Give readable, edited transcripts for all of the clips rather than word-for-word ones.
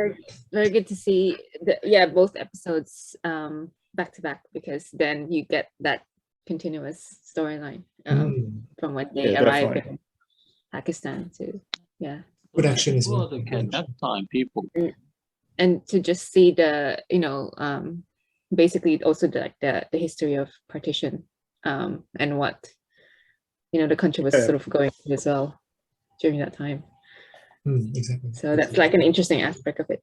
very, very good to see both episodes back to back, because then you get that continuous storyline from when they arrive in Pakistan to Production is Well, they can that time people. and to just see the basically also the history of partition and what the country was sort of going through as well during that time. Exactly. So that's like an interesting aspect of it.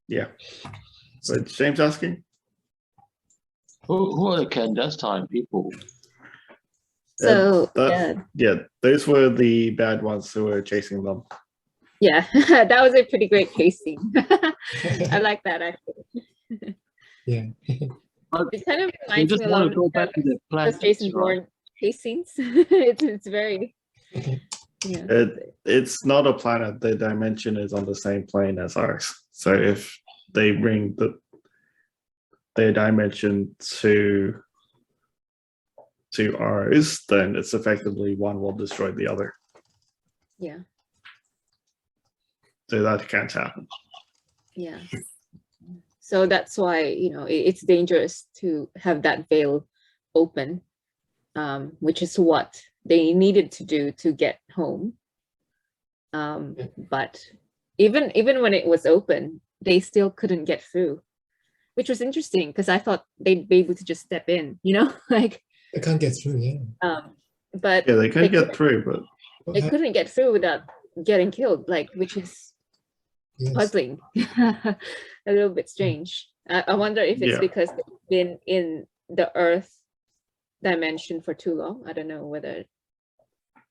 Yeah. So James asking? Who are the clandestine people? So those were the bad ones who were chasing them. Yeah, that was a pretty great chase scene. I like that actually. It kind of reminds me a lot of go back to the planets, Jason Bourne chase scenes. It's very It's not a planet. The dimension is on the same plane as ours. So if they bring their dimension to ours, then it's effectively one will destroy the other. Yeah. So that can't happen. Yeah. So that's why it's dangerous to have that veil open, which is what they needed to do to get home. But even when it was open, they still couldn't get through, which was interesting because I thought they'd be able to just step in, like they can't get through. But they can get through, but they couldn't get through without getting killed, which is puzzling. A little bit strange. I wonder if it's because they've been in the Earth dimension for too long. I don't know whether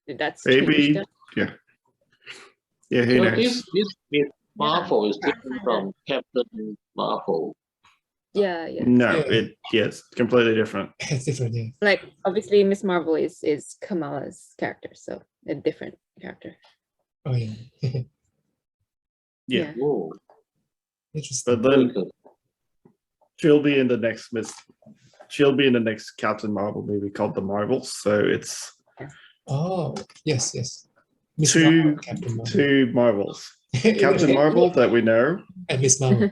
that's maybe. Who knows? This Marvel is different from Captain Marvel. No, it's completely different. It's different, Like obviously Miss Marvel is Kamala's character, so a different character. Oh yeah. Whoa. Interesting. But then she'll be in the next Captain Marvel movie called The Marvels. So it's yes. Two Marvels. Captain Marvel that we know, and Miss Marvel.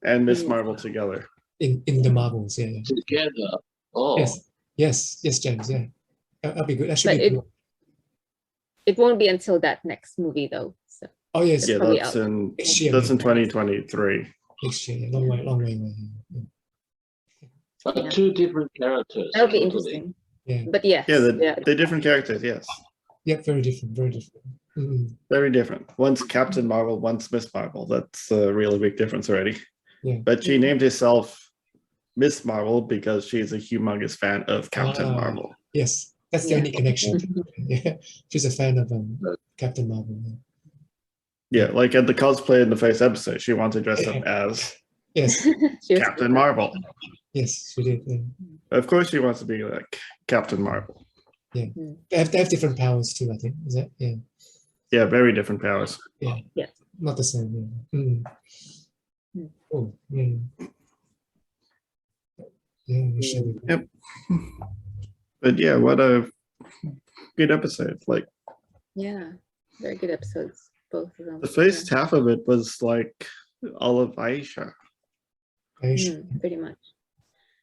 And Miss Marvel together. In the Marvels, Together. Yes, James, that'll be good. That should but be good. It won't be until that next movie though. So yes. That's in 2023. Next year, long way. But two different characters. That'll be interesting. But they're different characters, yes. Yeah, very different. Very different. One's Captain Marvel, one's Miss Marvel. That's a really big difference already. But she named herself Miss Marvel because she's a humongous fan of Captain Marvel. Yes, that's the only connection. She's a fan of Captain Marvel. Yeah, like at the cosplay in the first episode, she wanted to dress up as Captain Marvel. Yes, she did. Of course, she wants to be like Captain Marvel. Yeah, they have different powers too. I think is that Yeah, very different powers. Yeah, not the same. Oh, Yep. But what a good episode! Like, very good episodes, both of them. The first half of it was like all of Aisha. Pretty much.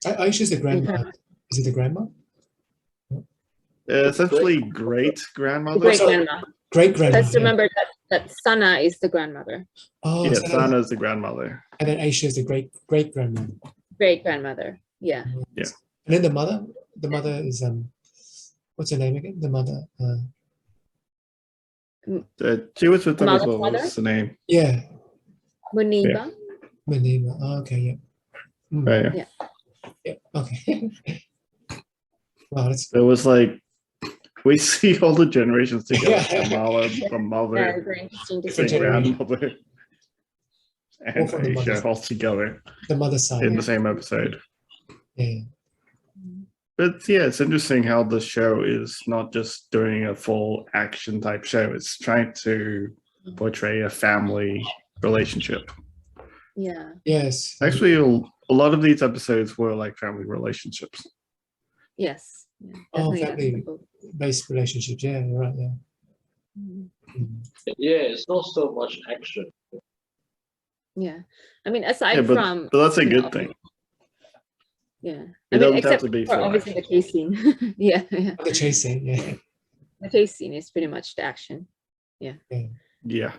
Aisha's the grandma. Is it the grandma? Essentially, great grandmother. Great grandmother. Let's remember that Sana is the grandmother. Sana is the grandmother. And then Aisha is the great grandmother. Great grandmother. Yeah. And then the mother is what's her name again? The mother. She was with them as well. What's the name? Yeah. Muniba. Muniba. Oh, okay. Yeah. Okay. Wow, that's. It was like we see all the generations together. Kamala, the mother, the grandmother, and Aisha all together. The mother side in the same episode. Yeah. But it's interesting how the show is not just doing a full action type show. It's trying to portray a family relationship. Yeah. Yes. Actually, a lot of these episodes were like family relationships. Yes. Family-based relationships. Yeah, you're right. Yeah. Yeah, it's not so much action. Yeah, I mean, Yeah, aside but, from but that's a you know, good thing. yeah, It I mean, doesn't have except to be for full obviously the action. chase scene. Yeah, yeah, The chasing, yeah. the chase scene is pretty much the action. yeah. Yeah.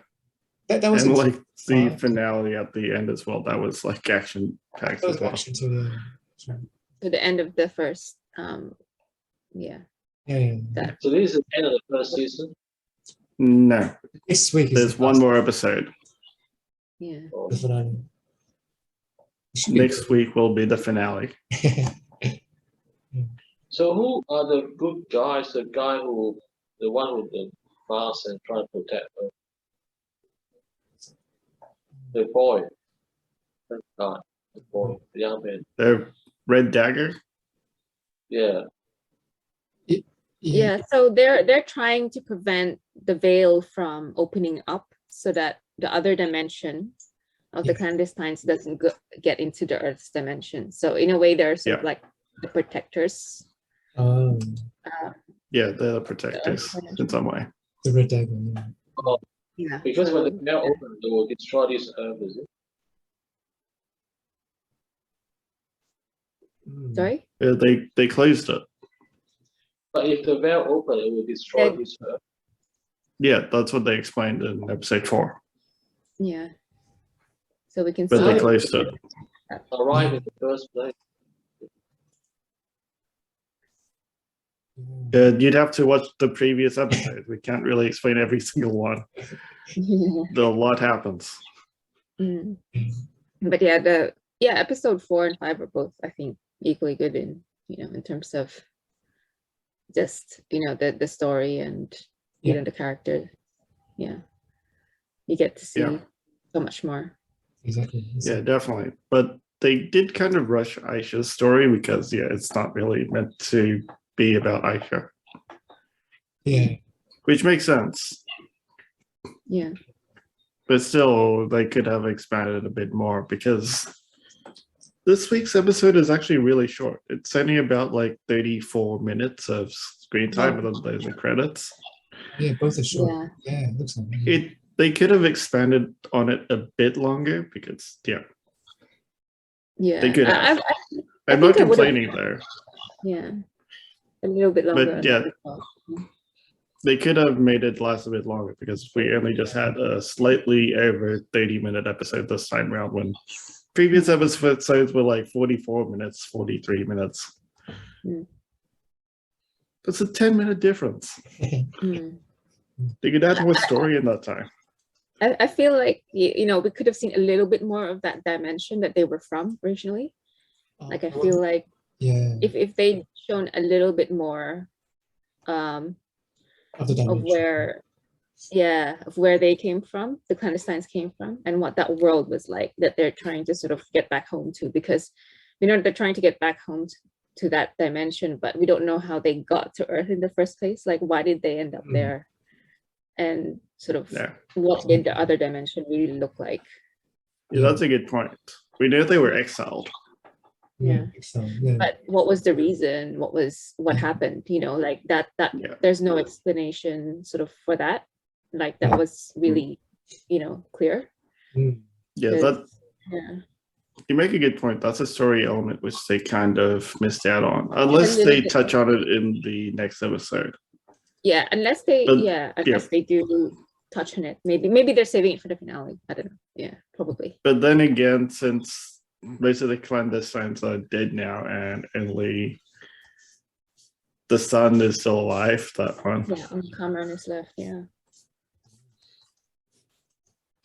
That was And like the fun. finale at the end as well, that was like action packed That was as well. action too. Yeah. Sure. To the end of the first, yeah, Yeah. that So this is the end of the first season. No, This week is there's the one last more episode. yeah. Oh, the finale. It should be Next week will be the finale. good. So who are the good guys? The one with the mask and trying to protect her. The boy. That guy. The boy. The young man. The Red Dagger. Yeah. Yeah, so they're trying to prevent the veil from opening up so that the other dimension of the Yeah. clandestines doesn't get into the Earth's dimension. So in a way, they're sort of Yeah. like the protectors. Um, Yeah, they're the protectors in some way. the red dagger. Yeah. Oh, Yeah. because when the so- veil opens, they will destroy this earth, is it? Sorry? They closed it. But if the veil opens, it will destroy Yeah. this earth. Yeah, that's what they explained in episode 4. Yeah. So we can But see they it. closed it. Arrive in the first place. You'd have to watch the previous episode. We can't really explain every single one. A lot happens. Mm. But yeah, episode 4 and 5 are both, I think, equally good in terms of just the story and Yeah. the character. Yeah, you get to see Yeah. so much more. Exactly. Yeah, definitely. But they did kind of rush Aisha's story because, yeah, it's not really meant to be about Aisha, Yeah. which makes sense. Yeah, But still, they could have expanded a bit more because this week's episode is actually really short. It's only about like 34 minutes of screen time, and then there's the credits. Yeah. Both are short. yeah, Yeah. It looks like. They could have expanded on it a bit longer because, yeah, yeah. They could have. I I'm not think I would've- complaining there. Yeah, a little bit longer. But yeah, they could have made it last a bit longer because we only just had a slightly over 30-minute episode this time around when previous episodes were like 44 minutes, 43 minutes. Mm. That's a 10-minute difference. Mm. They could add more story in that time. I feel like we could have seen a little bit more of that dimension that they were from originally. Like I feel like Yeah. if they'd shown a little bit more Of the of dimension. where they came from, the clandestines came from, and what that world was like that they're trying to sort of get back home to, because they're trying to get back home to that dimension, but we don't know how they got to Earth in the first place. Like, why did they end up Mm. there, and sort of Yeah. what did the other dimension really look like? Yeah, that's a good point. We know they were exiled. Yeah. So, yeah. But what was the reason? What happened? Like that Yeah. there's no explanation sort of for that. Like that Yeah. was really, clear. Mm. Yeah, Because- yeah. you make a good point. That's a story element which they kind of missed out on, unless little they bit. touch on it in the next episode. Yeah, unless they But- they do touch on it. Maybe they're saving it for the finale. I don't know. Yeah, probably. But then again, since most of the clandestines are dead now, and only the son is still alive, that one. Yeah, only Cameron is left. Yeah.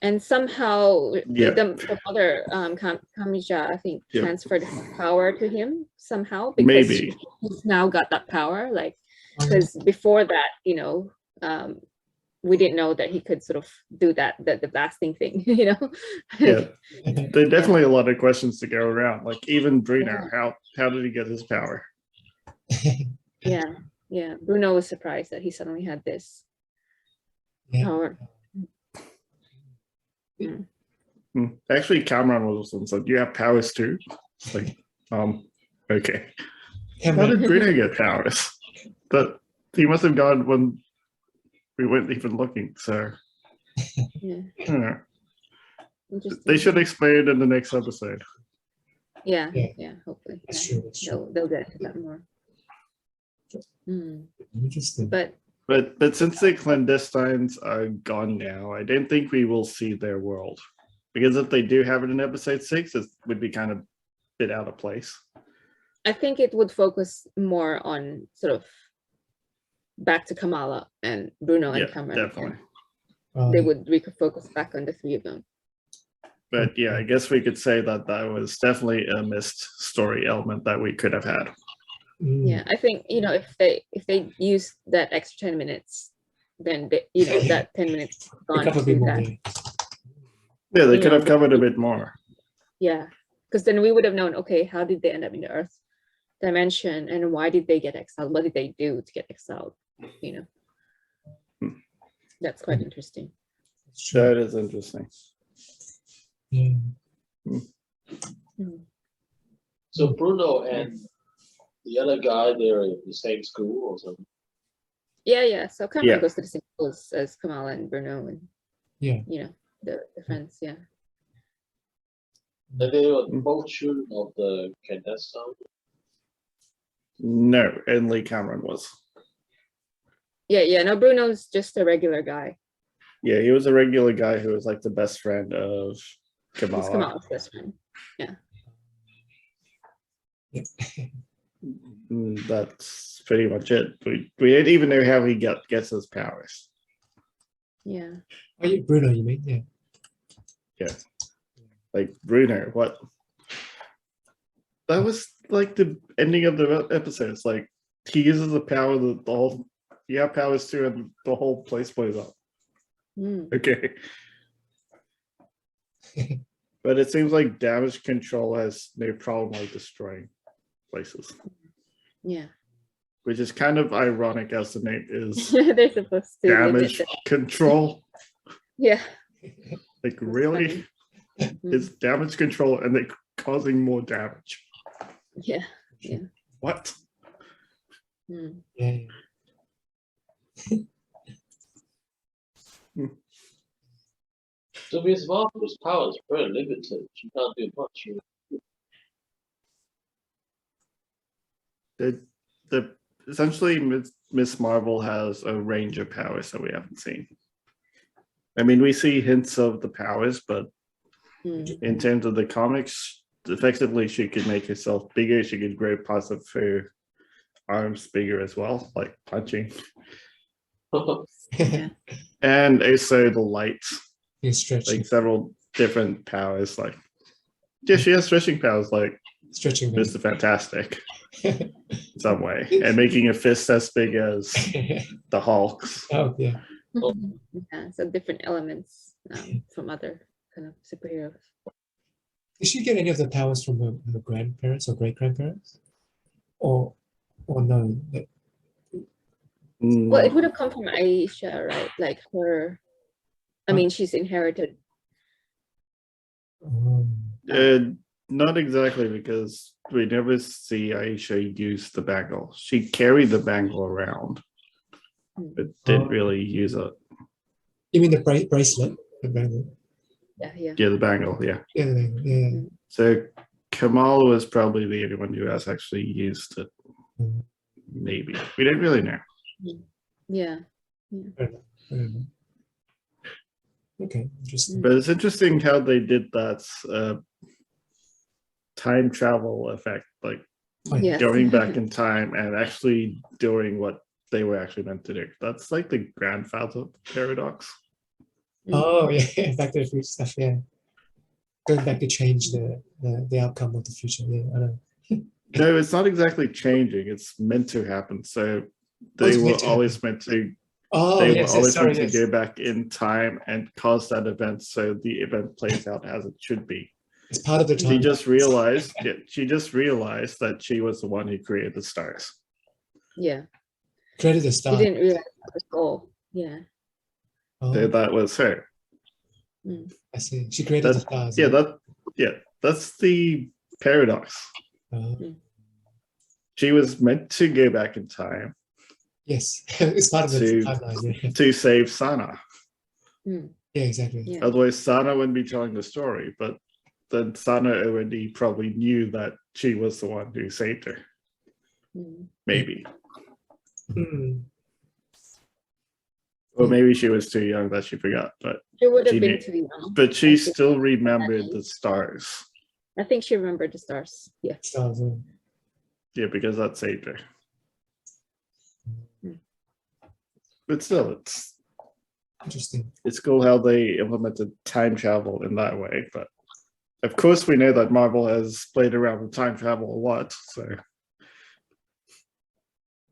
And somehow Yeah. the mother, Kamija, I think, Yeah. transferred power to him somehow because Maybe. he's now got that power. Like, Um, because before that, we didn't know that he could sort of do that, the blasting thing, Yeah, there are definitely a lot of questions to go around. Like even Bruno, Yeah. how did he get his power? yeah. Bruno was surprised that he suddenly had this Yeah. power. Actually, Cameron was said, "You have powers too." It's like, okay. How Cameron, did Bruno get powers? But he must have gone when We weren't even looking, so Yeah, yeah. interesting. They should explain it in the next episode. Yeah, Yeah. yeah, hopefully. That's Yeah. true. That's true. They'll get into that more. Interesting. But But since the clandestines are gone now, I don't think we will see their world. Because if they do have it in episode 6, it would be kind of a bit out of place. I think it would focus more on sort of back to Kamala and Bruno and Yeah, Cameron. definitely. They would focus back on the three of them. But yeah, I guess we could say that that was definitely a missed story element that we could have had. Yeah, I think, you know, if they use that extra 10 minutes, then they, you know, that 10 minutes gone Cover a to bit more. that. Yeah. Yeah, they You could know, have covered a bit more. Yeah, because then we would have known, okay, how did they end up in the Earth dimension, and why did they get exiled? What did they do to get exiled? You know, that's quite interesting. That's true. That is interesting. Yeah. So Bruno and the other guy, they're in the same school or something. Yeah. So Cameron Yeah. goes to the same school as Kamala and Bruno, and Yeah. you know, the friends. Yeah. And they were both children of the Clandestine. No, only Cameron was. Yeah. No, Bruno's just a regular guy. Yeah, he was a regular guy who was like the best friend of He's Kamala. Kamala's best friend. That's pretty much it. We didn't even know how he gets his powers. Yeah. Oh, yeah, Bruno, you mean? Yeah. Yeah. Like Bruno, what? That was like the ending of the episode. It's like he uses the power that the whole yeah powers too, and the whole place blows up. Okay. But it seems like damage control has no problem like destroying places. Yeah. Which is kind of ironic as the name is They're supposed to limit damage that. control. Yeah. Like really? It's damage control and they're causing more damage. Yeah. What? Yeah. So Miss Marvel's power is very limited. She can't do much. The essentially Miss Marvel has a range of powers that we haven't seen. I mean, we see hints of the powers, but in terms of the comics, effectively she could make herself bigger. She could grow parts of her arms bigger as well, like punching. Yeah. And also the lights, He's stretching. like several different powers. Like, yeah, she has stretching powers, like Stretching. Mr. Fantastic, in some way, and making a fist as big as the Hulk's. Oh, yeah. Yeah, so different elements from other kind of superheroes. Did she get any of the powers from her grandparents or great grandparents? Or no? Well, it would have come from Aisha, right? Like her, I mean, she's inherited. Not exactly, because we never see Aisha use the bangle. She carried the bangle around, but didn't really use it. You mean the bracelet? The bangle? Yeah. Yeah, the bangle, yeah. Yeah, the bangle. Yeah. So Kamala was probably the only one who has actually used it. Mm. Maybe. We don't really know. Yeah. Fair enough. Okay, interesting. But it's interesting how they did that time travel effect, like Yes. going back in time and actually doing what they were actually meant to do. That's like the grandfather paradox. Oh, yeah, back to the future stuff, yeah. Going back to change the outcome of the future, yeah, I know. No, it's not exactly changing. It's meant to happen. So they it's were meant to always meant to. Oh, They yes, were always sorry, meant yes. to go back in time and cause that event, so the event plays out as it should be. It's part of the time. She just realized. She just realized that she was the one who created the stars. Yeah. Created the She star. didn't realize that was all. Yeah. Oh, So that was her. I see. She created the That's, stars. yeah, that's the paradox. Oh, She was meant to go back in time, Yes, it's part of the To- timeline. Yeah, to save Sana. Mm, yeah, exactly. yeah. Otherwise, Sana wouldn't be telling the story. But then Sana already probably knew that she was the one who saved her. Mm. Maybe. Mm. Or maybe she was too young that she forgot. But She would She have been knew- too young. but she I think- still remembered the stars. I think she remembered the stars. Yeah. Stars, Yeah, because that saved her. Mm. But still, interesting. it's cool how they implemented time travel in that way. But of course, we know that Marvel has played around with time travel a lot. So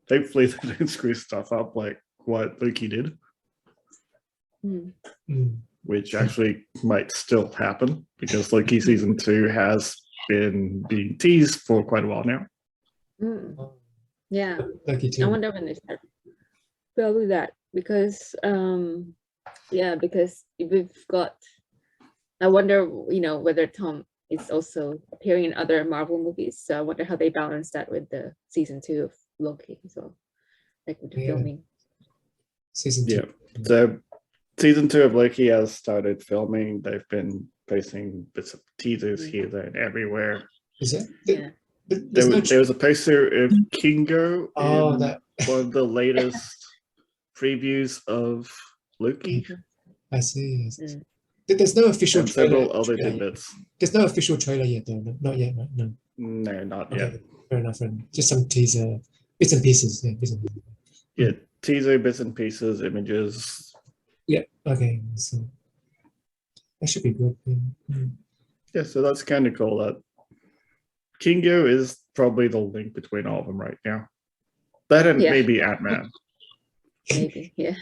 hopefully, they don't screw stuff up like what Loki did, Mm. Mm. which actually might still happen because Loki season 2 has been being teased for quite a while now. Mm. Oh, Yeah. lucky I too. wonder when they start. Probably that because yeah, because we've got. I wonder, whether Tom is also appearing in other Marvel movies. So I wonder how they balance that with the season 2 of Loki as well, like with the Yeah. filming. Season 2. Yeah. So season 2 of Loki has started filming. They've been placing bits of teasers here, there, and everywhere. Is it? Yeah. But There there's no was a poster of Kingo Oh, in that one of the latest previews of Loki I see. Mm. There's no official and trailer. several other trailer yet. tidbits. There's no official trailer yet, though. Not yet, right? No. No, not Okay, yet. fair enough. Just some teaser, bits and pieces. Yeah, bits and pieces. Yeah, teaser bits and pieces, images. Yeah. Okay. So that should be good. Yeah. Mm. Yeah, so that's kind of cool. That Kingo is probably the link between all of them right now. That and Yeah. maybe Ant-Man. Maybe. Yeah.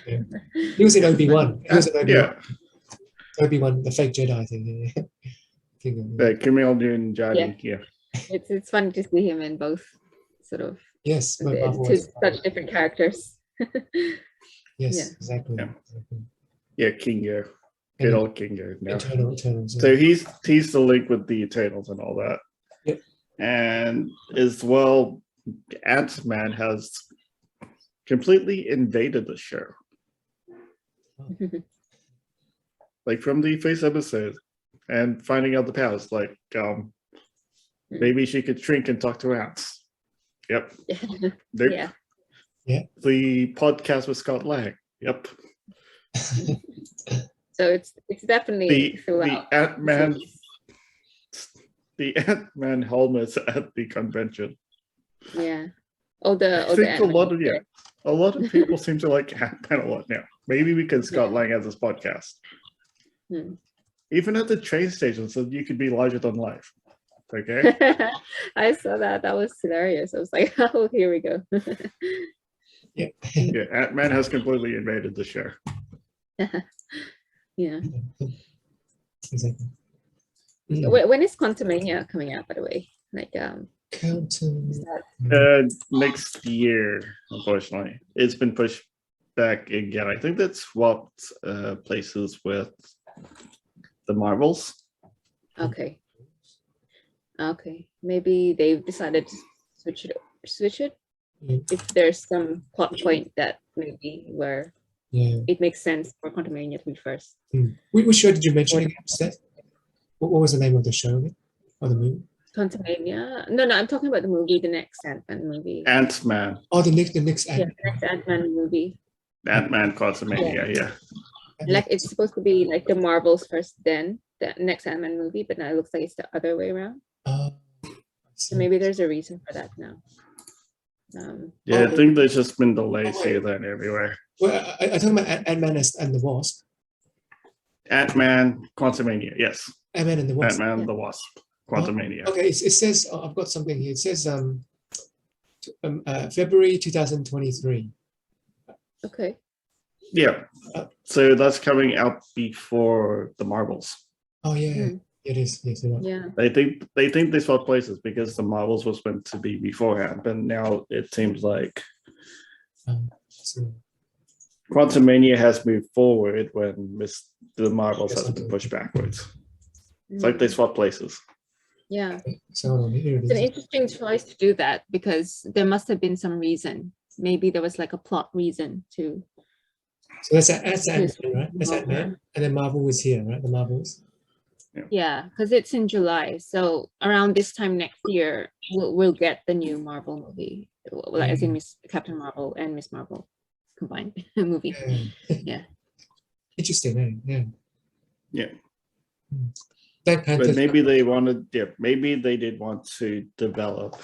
He was in Obi-Wan. He was in Obi-Wan. Yeah, Obi-Wan, the fake Jedi thing. Yeah. King of- Kumail Nanjiani. Yeah. It's fun to see him in both sort of Yes, but Marvel to was- such different characters. Yes, Yeah. exactly. Yeah. exactly. Yeah, Kingo. Good And old Kingo. Now. Eternals. So he's the link with the Eternals and all that. Yep. And as well, Ant-Man has completely invaded the show. Like from the first episode and finding out the powers, like maybe she could shrink and talk to ants. Yep. Nope. Yeah. The podcast with Scott Lang. Yep. So it's definitely The throughout. Ant-Man series. the Ant-Man helmets at the convention. Yeah. All the I think a Ant-Man lot of gear. a lot of people seem to like Ant-Man a lot now. Maybe because Scott Yeah. Lang has this podcast. Hmm. Even at the train station, so you could be larger than life. Okay. I saw that. That was hilarious. I was like, oh, here we go. Yeah. Yeah, Ant-Man has completely invaded the show. Yeah. Exactly. When is Quantumania coming out, by the way? Like, Counting. is that Next year, unfortunately, it's been pushed back again. I think that swapped places with the Marvels. okay? Okay, maybe they've decided to switch it. Yeah. If there's some plot point that maybe where Yeah. it makes sense for Quantumania to be first. Which show did you mention again, Steph? What was the name of the show again? Or the movie? Quantumania? No, I'm talking about the movie, the next Ant-Man movie. Ant-Man. Oh, the next Yeah, the next Ant-Man movie. Ant-Man Quantumania, yeah. Like it's supposed to be like the Marvels first, then the next Ant-Man movie, but now it looks like it's the other way around. So maybe there's a reason for that now. Yeah, I think there's just been delays here, there, and everywhere. Well, I talking about Ant-Man and the Wasp. Ant-Man Quantumania, yes. Ant-Man and the Wasp. Ant-Man the Wasp, Quantumania. Okay, it says I've got something here. It says February 2023. Okay. Yeah. So that's coming out before the Marvels. Oh yeah, Hmm. it is. Yes, you're right. Yeah. They think they swap places because the Marvels was meant to be beforehand, but now it seems like So, Quantumania has moved forward when the Marvels has been pushed backwards. It's like they swap places. Yeah. so hold on, here it It's an is. interesting choice to do that because there must have been some reason maybe there was like a plot reason to. So that's Ant-Man, right? That's Ant-Man. And then Marvel was here, right? The Marvels. Yeah, because it's in July, so around this time next year, we'll get the new Marvel movie, like as in Captain Marvel and Miss Marvel combined movie. Yeah. Interesting, eh? Yeah. Yeah. Black Panther. But maybe they wanted, maybe they did want to develop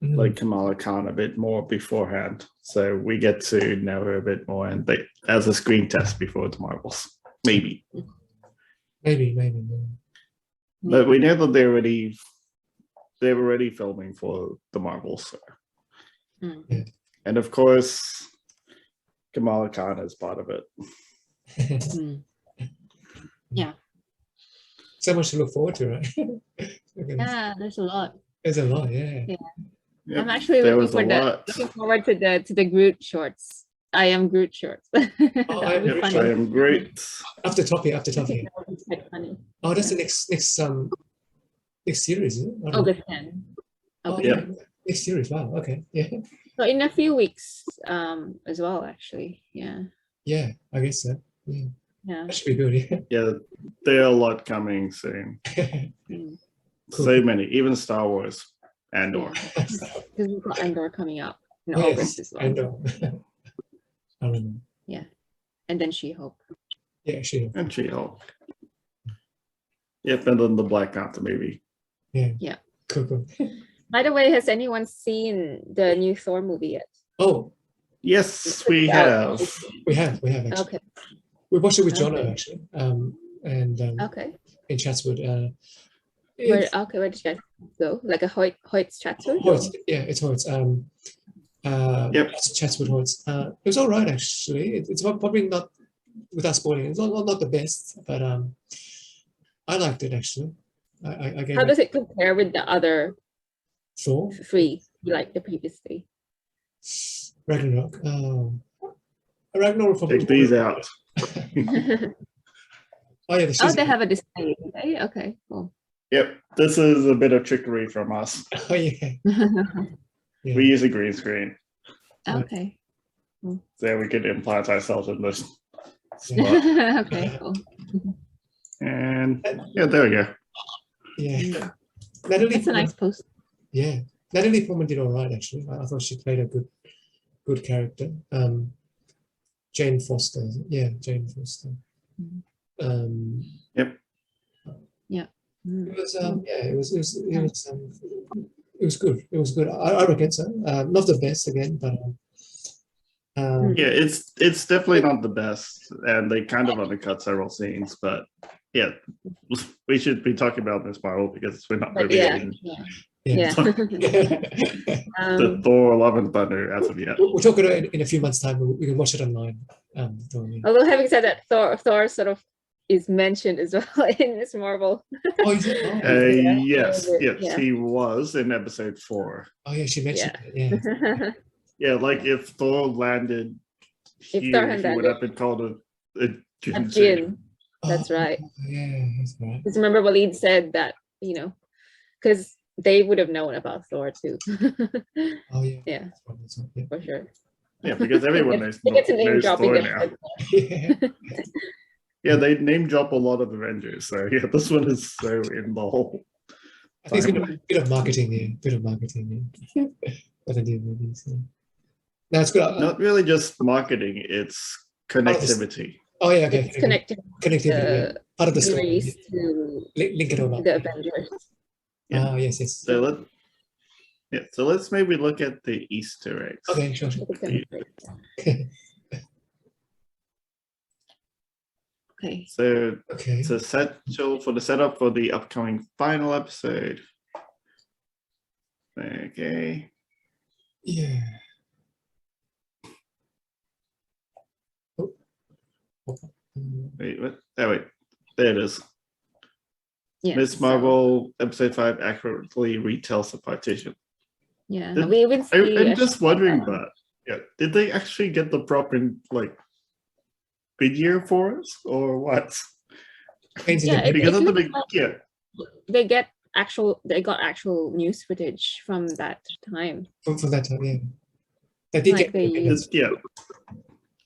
like Kamala Khan a bit more beforehand, so we get to know her a bit more, and they as a screen test before the Marvels, maybe. Maybe. But we know that they're already filming for the Marvels. So. Mm. And of course, Kamala Khan is part of it. Yeah. So much to look forward to, right? Yeah, there's a lot. There's a lot, yeah. Yep. I'm actually looking forward to the Groot shorts. I am Groot shorts. I am great. After Toppy. Funny. Oh, that's the next series, isn't it? August 10. Next series. Wow. Okay. Yeah. So in a few weeks, as well, actually. Yeah. Yeah, I guess so. Yeah. Yeah. That should be good. Yeah. Yeah, there are a lot coming soon. Cool. So many, even Star Wars, Andor. Because we've got Andor coming up in August as well. Andor. I don't know. Yeah. And then She-Hulk. Yeah, She-Hulk. And She-Hulk. Yep, and then the Black Panther movie. Yeah. Cool. By the way, has anyone seen the new Thor movie yet? Oh. Yes, we have. We have actually. Okay. We watched it with Jono actually. Okay. In Chatswood. Where did you guys go? Like a Hoyt's Chatswood? Hoyt's, yeah, it's Hoyt's. Chatswood Hoyt's. It was all right actually. It's probably not, without spoiling, it's not the best, but I liked it actually. How does it compare with the other Thor? three you liked the previous three? Ragnarok. Ragnarok probably. Take these out. They have a display. Okay, cool. Yep, this is a bit of trickery from us. Oh yeah. We use a green screen. Okay. So we could implant ourselves in this spot. Okay, cool. And yeah, there we go. Yeah. That's a nice post. Yeah. Natalie Portman did all right actually. I thought she played a good character. Jane Foster. Yeah, Jane Foster. Yep. Yeah. It was good. It was good. I reckon so. Not the best again, but yeah, it's definitely not the best, and they kind of undercut several scenes. But yeah, we should be talking about Miss Marvel because we're not revealing the Thor: Love and Thunder as of yet. We'll talk about it in a few months' time. We can watch it online. Although having said that, Thor sort of is mentioned as well in Miss Marvel. Oh, is it? Yes, he was in episode 4. Oh yeah, she mentioned it. Yeah. Yeah, like if Thor landed here, he would have been called a Jin. That's right. Yeah, that's right. Because remember Waleed said that, because they would have known about Thor too. Oh yeah. Yeah. For sure. Yeah, because everyone knows Thor now. Yeah, they name drop a lot of Avengers, so yeah, this one is so in the whole. I think it's a bit of marketing here. For the new movies. Yeah. That's good. Not really just marketing; it's connectivity. Oh yeah, okay. It's connectivity. Part of the story. To link it over. The Avengers. Yeah. Oh yes. So let's maybe look at the Easter eggs. Okay, sure. Okay. So it's essential for the setup for the upcoming final episode. Okay. Yeah. Wait, what? Oh wait, there it is. Yes, Miss Marvel episode 5 accurately retells the partition. Yeah, we even see. I'm just wondering that. Yeah, did they actually get the proper video for us or what? Yeah, because they got actual news footage from that time. From that time, yeah. They did Like get they independence. Yeah.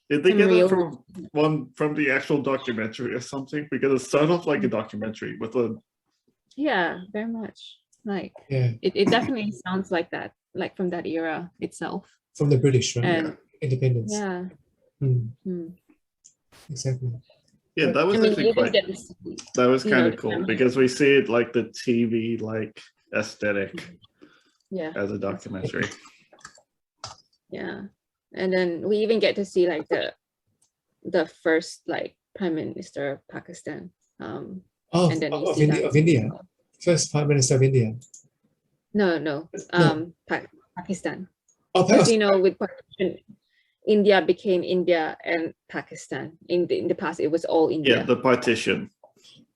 Did they get Unreal. that from the actual documentary or something? Because it started off like a documentary with a Yeah, very much. Like Yeah, it definitely sounds like that, like from that era itself. from the British, right? And Independence. yeah. Mm, Mm. exactly. yeah, that was I mean, actually you even quite get to see, that was you kind know, of the cool family. because we see it like the TV like aesthetic Yeah, as a documentary. yeah. And then we even get to see like the first like Prime Minister of Pakistan. Oh, And then you of see India, that. of India. First Prime Minister of India. No, No. Pakistan. Oh, Because you know, with partition, India became India and Pakistan. In the past, it was all Yeah, India. the partition.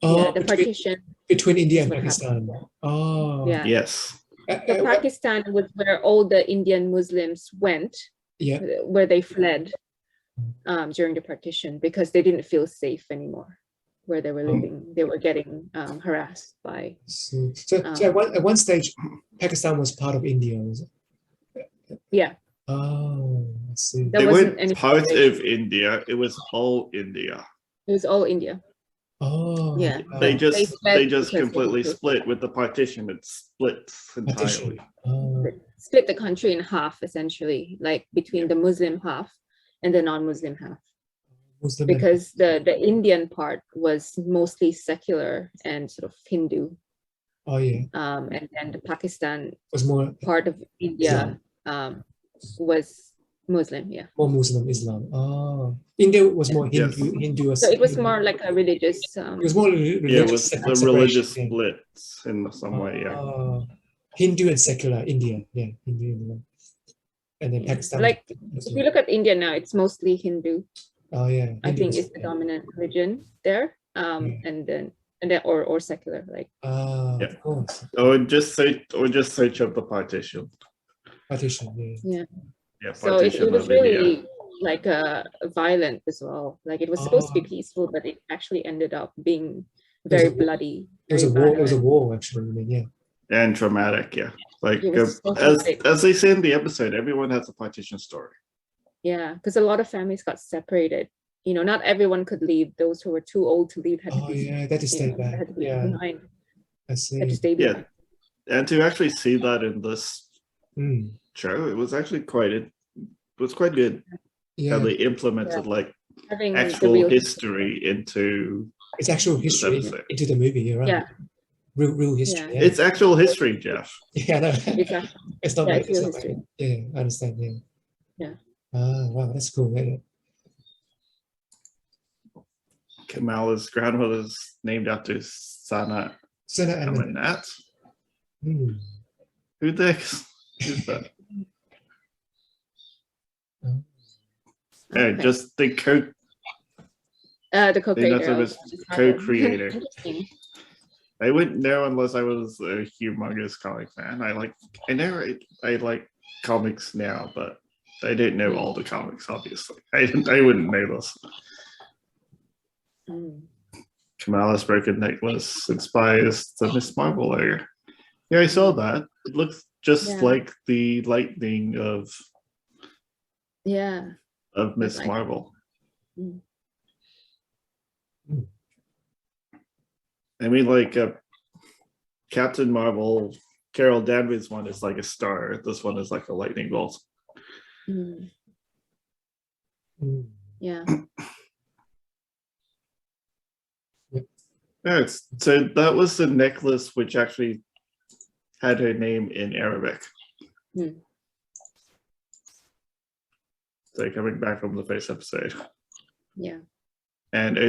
Yeah, the between, partition. between India is and what Pakistan. Oh, Yeah. Yes. So Pakistan was where all the Indian Muslims went, yeah. where they fled during the partition because they didn't feel safe anymore where they were living. They were getting harassed by. So at one stage, Pakistan was part of India, was it? Yeah, Oh, I see. There They wasn't weren't any part separation. of India. It was all India. it was all India. Oh, Yeah. They wow. just fled just because they completely didn't feel split with the partition. It splits Partition. entirely. Oh, split the country in half essentially, like between the Muslim half and the non-Muslim half. Muslim Because the Indian part was mostly secular and sort of Hindu. Oh, yeah. And then the Pakistan Was more part of India was Muslim, yeah. more Muslim Islam. Oh, India was more Yes. Hindu. So it was more like a religious. It was more religious. Yeah, it was the separation, religious yeah. splits in some way. Yeah. Hindu and secular India, yeah, Hindu and then Yeah. Pakistan. Like if you look at India now, it's mostly Hindu. Oh yeah, I Hindu think is- it's the dominant religion there. And then or secular, like Yeah. of course. Or just search up the partition. Partition, yeah. Yeah, so it partition was of India. really like violent as well. Like it was supposed to be peaceful, but it actually ended up being very bloody. It was a very war. It was a violent. war, actually. I mean, yeah. And traumatic, yeah. Like It was so as traumatic. they say in the episode, everyone has a partition story. Yeah, because a lot of families got separated. You know, not everyone could leave. Those who were too old to leave had to Oh be, yeah, that is you stay know, back. had to be Yeah, behind. I see. Had to stay Yeah. behind. And to actually see that in this Mm, show, it was actually quite good how yeah, they implemented like Having the actual real history into it's actual history episode. into the movie. You're right. Yeah. Real history. Yeah. Yeah, it's actual history, Jeff. yeah, no. It's actually, It's not yeah, made. it's It's real not history. made. Yeah, I understand. Yeah. Yeah. Ah, wow, that's cool. Yeah. Kamala's grandmother's named after Sana Sana and Amanat. mm, Who the heck is that? Oh. Hey, Okay. just the The I think co-creator. that's what of it's Harvard. co-creator. Interesting. I wouldn't know unless I was a humongous comic fan. I know I like comics now, but I didn't know all the comics, obviously. I wouldn't know this. Mm. Kamala's broken necklace inspires the Miss Marvel logo. Yeah, I saw that. It looks just Yeah. like the lightning of Yeah. Miss Like- Marvel. Mm. I mean, like Captain Marvel, Carol Danvers one is like a star. This one is like a lightning bolt. Mm. mm. Yeah. Yeah, so that was the necklace which actually had her name in Arabic. Hmm. So coming back from the first episode. Yeah. And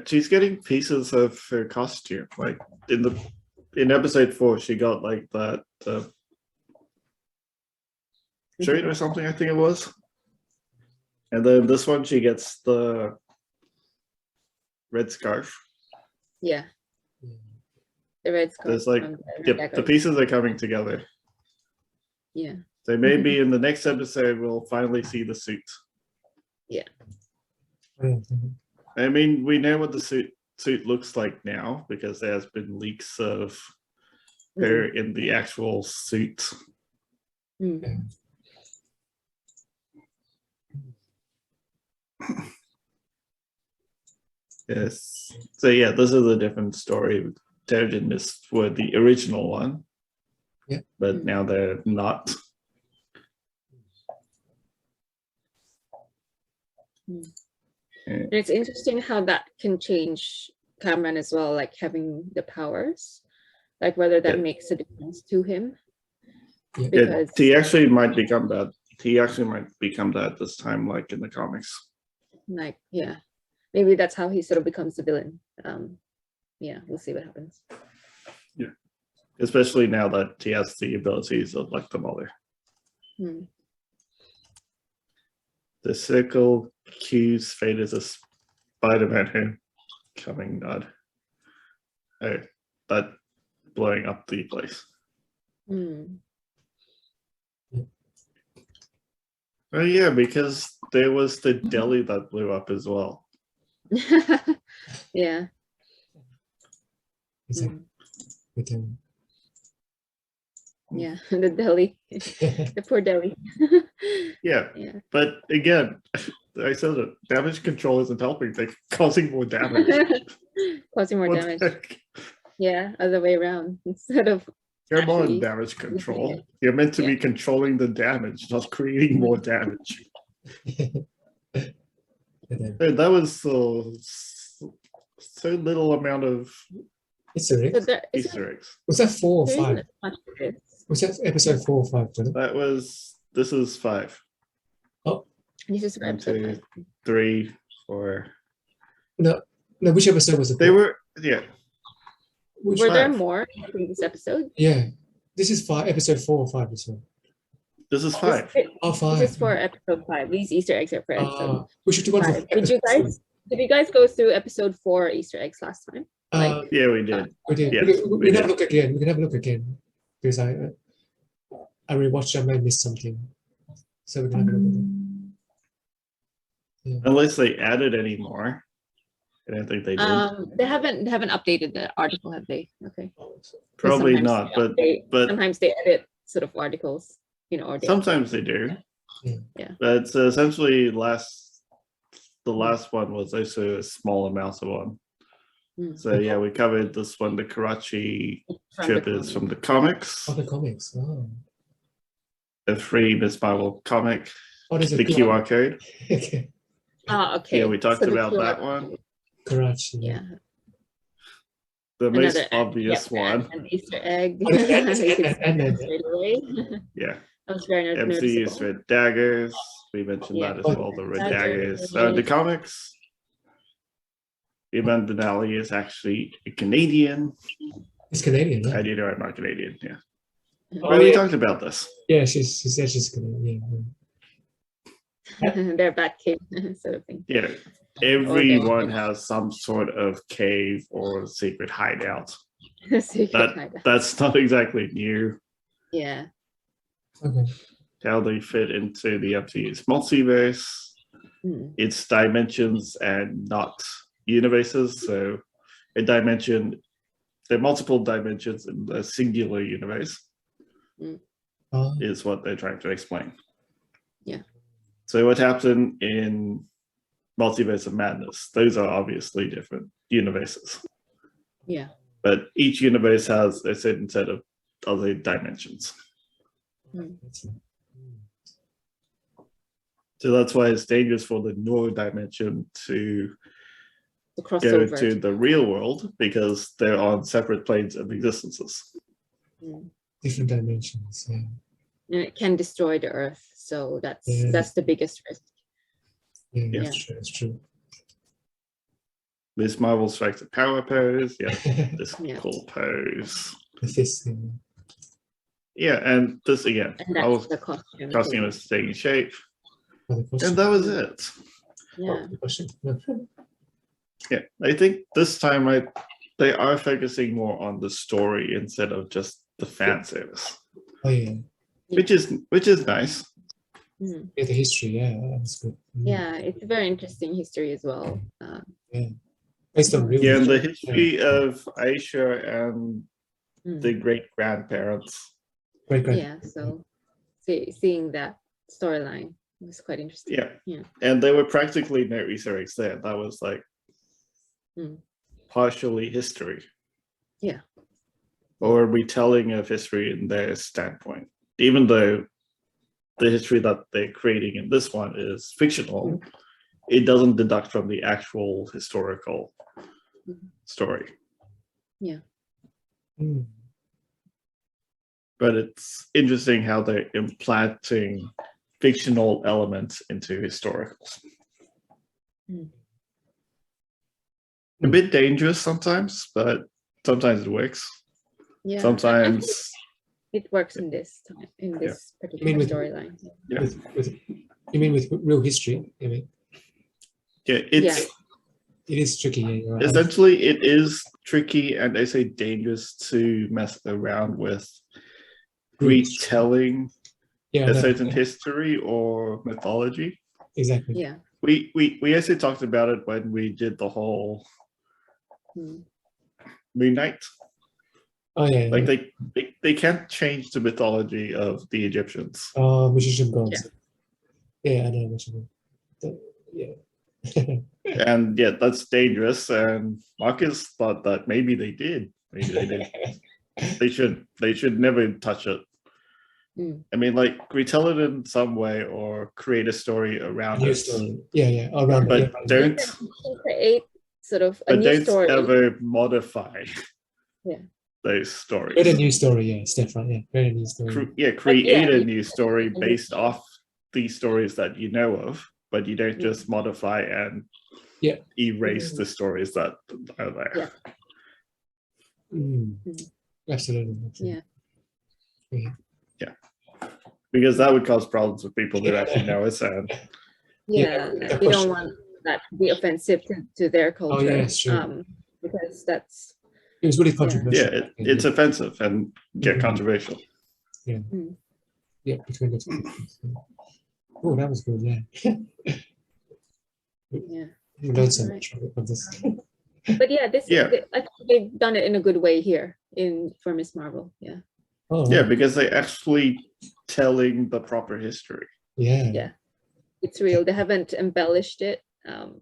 she's getting pieces of her costume. Like in episode 4, she got like that shirt or something, I think it was. And then this one, she gets the red scarf. Yeah. The red scarf. There's like from the dagger. pieces are coming together. Yeah. So maybe in the next episode, we'll finally see the suit. Yeah. I mean, we know what the suit looks like now because there has been leaks of her in the actual suit. Mm. Yes. So yeah, this is a different story. Terrigen Mist were the original one. Yeah. But now they're not. And it's interesting how that can change Cameron as well, like having the powers, like whether that makes a difference to him. Yeah. Because He actually might become that. He actually might become that this time, like in the comics. like, yeah, maybe that's how he sort of becomes the villain. Yeah, we'll see what happens. Yeah. Especially now that he has the abilities of like the Mother. The circle cues fate as a Spider-Man who coming God. Oh, that blowing up the place. Oh yeah, because there was the deli that blew up as well. Yeah. Exactly. With him. Yeah, the deli, the poor deli. Yeah. Yeah. But again, I said it, damage control isn't helping, they're causing more damage. Causing more What the damage. heck? Yeah, other way around instead of Come on, actually damage control. You're meant to be controlling the damage, not creating more damage. Hey, that was so little amount of Easter eggs. Easter eggs. Was that 4 or 5? this. Was that episode 4 or 5? Philip? This is 5. Oh, This is 1, 2, 3, 4. no. Which episode was it? They were, yeah. Which Were there 5. more in this episode? Yeah, this is 5. Episode 4 or 5 as well. This is 5. Oh, 5. This is for episode 5. These Easter eggs are for episode We should do one 5. for Did you guys go through episode 4 Easter eggs last time? Yeah, we did. We did. Yes, we can have a look again. We can have a look again because I rewatched. I might miss something, so we can have a look. Yeah. Unless they added any more. I don't think they did. They haven't updated the article, have they? Okay. Probably Sometimes not, but sometimes they edit sort of articles, or they sometimes they do. Yeah. But essentially the last one was also a small amount of one. So yeah, we covered this one. The Karachi trip is from the comics. Oh, the comics. Oh. A free Miss Marvel comic. What is it? The QR code. Okay. okay. Yeah, we talked So about QR that one. Karachi. Yeah. The most Another obvious one. An Easter egg. And Straight away. Yeah. That was very MCU's noticeable. Red Daggers. We mentioned that as well. The Red Daggers. The comics. Ivan Denali is actually a Canadian. It's Canadian, right? I do know I'm not Canadian. Yeah. Oh, We yeah. talked about this. Yeah, she said she's Canadian. They're Batcave sort of thing. Yeah. Everyone has some sort of cave or secret hideout. That's not exactly new. Yeah. Okay. How they fit into the MCU's multiverse, its dimensions and not universes. So a dimension, there are multiple dimensions in a singular universe is what they're trying to explain. Yeah. So what happened in Multiverse of Madness, those are obviously different universes. Yeah. But each universe has a certain set of other dimensions. So that's why it's dangerous for the Noor dimension to go to the real world, because they're on separate planes of existences. Different dimensions. Yeah. And it can destroy the Earth, so that's the biggest risk. Yeah, that's true. That's true. This Marvel strikes a power pose. Yeah, this cool pose. The fist thing. Yeah, and this again. And that's the costume. Costume is taking shape. And that was it. Yeah. Yeah, I think this time they are focusing more on the story instead of just the fan service. Oh yeah. Which is nice. Yeah, the history, yeah, that's good. Yeah, it's a very interesting history as well. Yeah. Based on real and the history of Aisha and the great grandparents. Yeah, so seeing that storyline It was quite interesting. Yeah. And there were practically no Easter eggs there. That was like partially history. Yeah. Or a retelling of history in their standpoint. Even though the history that they're creating in this one is fictional, it doesn't deduct from the actual historical story. Yeah. But it's interesting how they're implanting fictional elements into historicals. A bit dangerous sometimes, but sometimes it works. Yeah. Sometimes it works in this particular storyline. Yeah. You mean with real history? You mean? Yeah, it is tricky. Yeah, right. Essentially, it is tricky, and I say dangerous to mess around with retelling a certain history or mythology. Exactly. Yeah. We actually talked about it when we did the whole Moon Knight. Oh yeah. Like they can't change the mythology of the Egyptians. Magician gods. Yeah, I know what you mean. Yeah. And yeah, that's dangerous. And Marcus thought that maybe they did. Maybe they did. They should never touch it. I mean, like retell it in some way or create a story around it. Story. Yeah, around but it. Don't create sort of a new story. Don't ever modify those stories. Create a new story, yeah, Stefan. Yeah, create a new story. Create a new story based off these stories that you know of, but you don't just modify and erase the stories that are there. Absolutely. Yeah. Because that would cause problems with people who actually know it. And you don't want that to be offensive to their culture. Oh yeah, sure. Because that's it was really controversial. Yeah, it's offensive and controversial. Yeah. Yeah, between the two. Oh, that was good, yeah. We learned so much from this. But I think they've done it in a good way here for Miss Marvel. Yeah. Oh, yeah, because they're actually telling the proper history. Yeah. It's real. They haven't embellished it.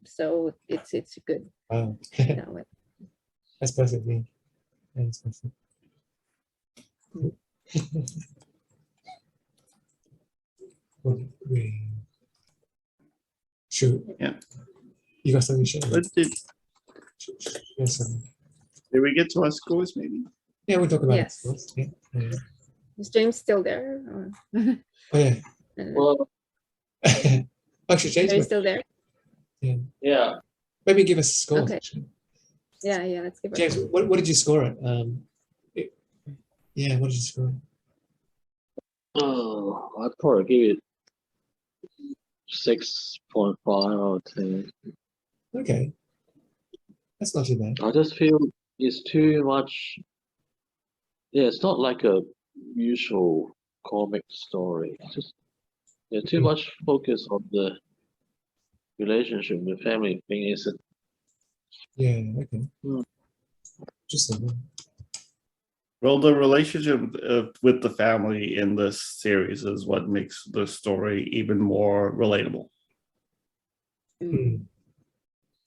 So it's good. Wow. That way. That's perfect. Yeah. That's perfect. Sure. Yeah. You got something to share? Did we get to our scores maybe? Yeah, we'll talk about scores. Yeah. Is James still there? Or? Oh yeah. Well, actually, James is still there. Yeah. Maybe give us a score. Okay. Actually. Yeah. Let's give James, what did you score it? What did you score? Oh, I'd probably give it 6.5 out of 10. Okay. That's not too bad. I just feel it's too much. Yeah, it's not like a usual comic story. It's just too much focus on the relationship with family thing. Isn't? Yeah. Okay. Just a Well, the relationship with the family in this series is what makes the story even more relatable.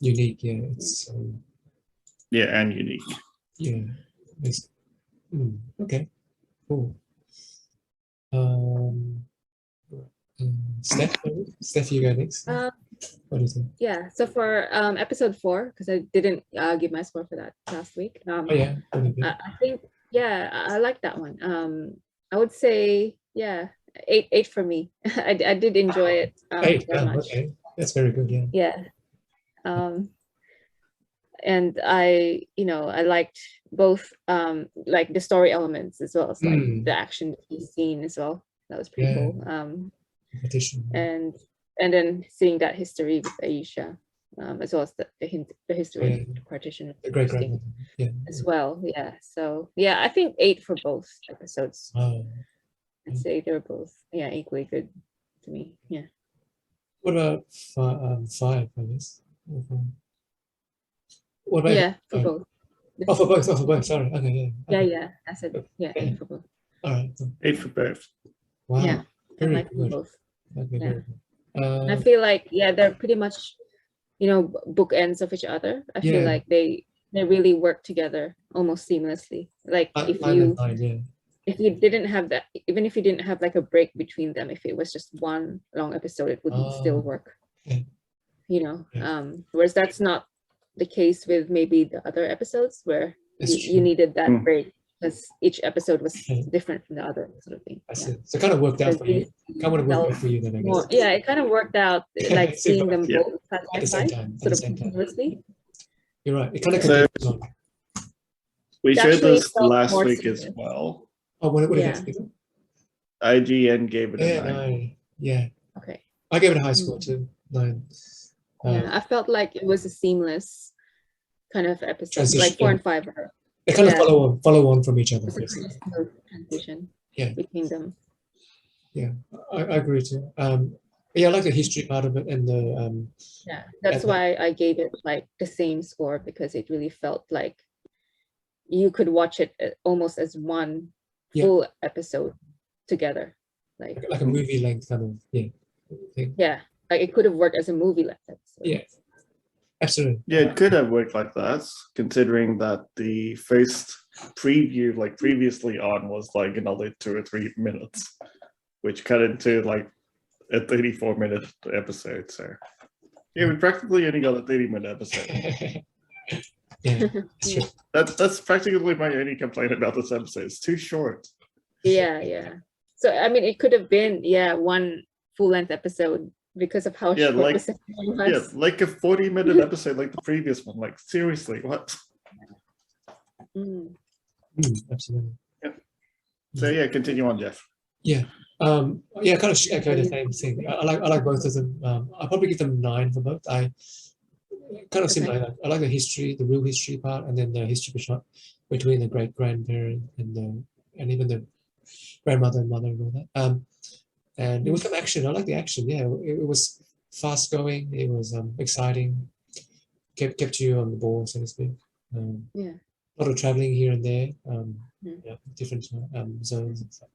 Unique, yeah. It's and unique. Yeah. It's, okay. Cool. Steph, you go next. What do you think? Yeah. So for episode 4, because I didn't give my score for that last week. I think I like that one. I would say 8 for me. I did enjoy it 8. very much. Okay, that's very good. Yeah. And I liked both like the story elements as well as like the action scene as well. That was pretty cool. And then seeing that history with Aisha, as well as the history of the partition the great as well. Yeah. So I think 8 for both episodes. I'd say they're both equally good to me. Yeah. What about 5? I guess. What about for both. For both. Sorry. Okay. Yeah. I said 8 for both. All right. 8 for both. Wow. Yeah. Very I like good. both. Okay, very good. I feel like, yeah, they're pretty much, bookends of each other. I feel Yeah. like they really work together almost seamlessly. Like if you didn't have that, even if you didn't have like a break between them, if it was just one long episode, it would still work. Yeah. Whereas that's not the case with maybe the other episodes where you needed that break because each episode was different from the other, sort of thing. I see. So it kind of worked out for you. Kind of worked out for you then, I guess. Yeah, it kind of worked out, like seeing them Yeah. both side by At the same side, time. sort of continuously. You're right. It kind of So- continues on. We It shared actually this felt last more week as serious. well. Oh, what did Yeah. you think? IGN gave it a Yeah, 9. 9. Yeah. Okay. I gave it a high score too. 9. Yeah, I felt like it was a seamless kind of episode. Transition, Like 4 yeah. and 5 are They kind of Yeah. follow on from each other. was a Basically. pretty smooth transition Yeah. between them. I agree too. Yeah, I like the history part of it and the Yeah, that's And- why I gave it like the same score, because it really felt like you could watch it almost as one Yeah. full episode together. Like, like a movie length kind of thing. yeah, like it could have worked as a movie like that. So. Yeah. Absolutely. Yeah, it could have worked like that, considering that the first preview, like previously on, was like another 2 or 3 minutes, which cut into like a 34-minute episode. So yeah, we practically only got a 30-minute episode. Yeah. It's true. That's practically my only complaint about this episode. It's too short. Yeah. So I mean, it could have been one full-length episode because of how Yeah, short like- the second one was. Yeah, like a 40-minute episode like the previous one. Like seriously, what? Mm. Absolutely. So yeah, continue on, Jeff. Yeah, kind of echo the same thing. I like both of them. I'll probably give them 9 for both. I kind of similar. I like the history, the real history part, and then the history between the great grandparent and even the grandmother and mother and all that. And it was some action. I like the action. Yeah, it was fast going. It was exciting. Kept you on the ball, so to speak. Yeah. A lot of traveling here and there. Mm. Yeah, different zones and stuff.